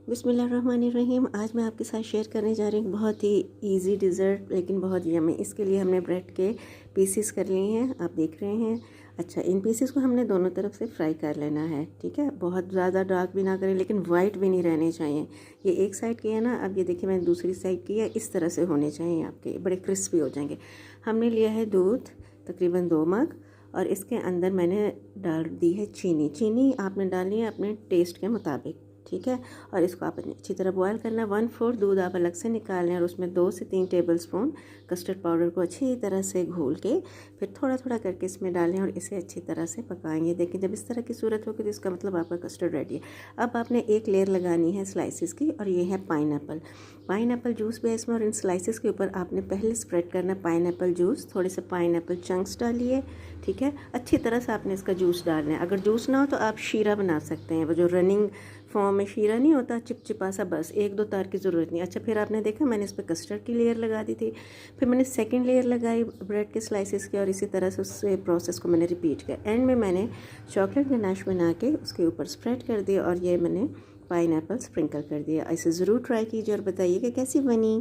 बिस्मिल्लाहिर्रहमानिर्रहीम। आज मैं आपके साथ शेयर करने जा रही हूँ बहुत ही इजी डिज़र्ट लेकिन बहुत यम्मी। इसके लिए हमने ब्रेड के पीसेस कर लिए हैं, आप देख रहे हैं। अच्छा, इन पीसेस को हमने दोनों तरफ से फ्राई कर लेना है, ठीक है। बहुत ज़्यादा डार्क भी ना करें लेकिन वाइट भी नहीं रहने चाहिए। ये एक साइड की है ना, अब ये देखिए मैंने दूसरी साइड की है, इस तरह से होने चाहिए आपके, बड़े क्रिस्पी हो जाएंगे। हमने लिया है दूध तकरीबन 2 मग और इसके अंदर मैंने डाल दी है चीनी। चीनी आपने डालनी है अपने टेस्ट के मुताबिक, ठीक है। और इसको आप अच्छी तरह बॉयल करना है। 1/4 दूध आप अलग से निकाल लें और उसमें 2 से 3 टेबलस्पून कस्टर्ड पाउडर को अच्छी तरह से घोल के फिर थोड़ा थोड़ा करके इसमें डालें और इसे अच्छी तरह से पकाएंगे। देखिए जब इस तरह की सूरत होगी तो इसका मतलब आपका कस्टर्ड रेडी है। अब आपने एक लेयर लगानी है स्लाइसिस की और ये है पाइनएप्पल जूस भी है इसमें। और इन स्लाइसिस के ऊपर आपने पहले स्प्रेड करना है पाइनएप्पल जूस। थोड़े से पाइनएप्पल चंक्स डालिए, ठीक है। अच्छी तरह से आपने इसका जूस डालना है। अगर जूस ना हो तो आप शीरा बना सकते हैं, वो जो रनिंग फॉर्म में शीरा नहीं होता चिपचिपा सा, बस 1-2 तार की ज़रूरत नहीं। अच्छा, फिर आपने देखा मैंने इस पर कस्टर्ड की लेयर लगा दी थी, फिर मैंने सेकंड लेयर लगाई ब्रेड के स्लाइसेस की और इसी तरह से उस प्रोसेस को मैंने रिपीट किया। एंड में मैंने चॉकलेट गनाश बना के उसके ऊपर स्प्रेड कर दिया और ये मैंने पाइनएप्पल स्प्रिंकल कर दिया। इसे ज़रूर ट्राई कीजिए और बताइए कि कैसी बनी।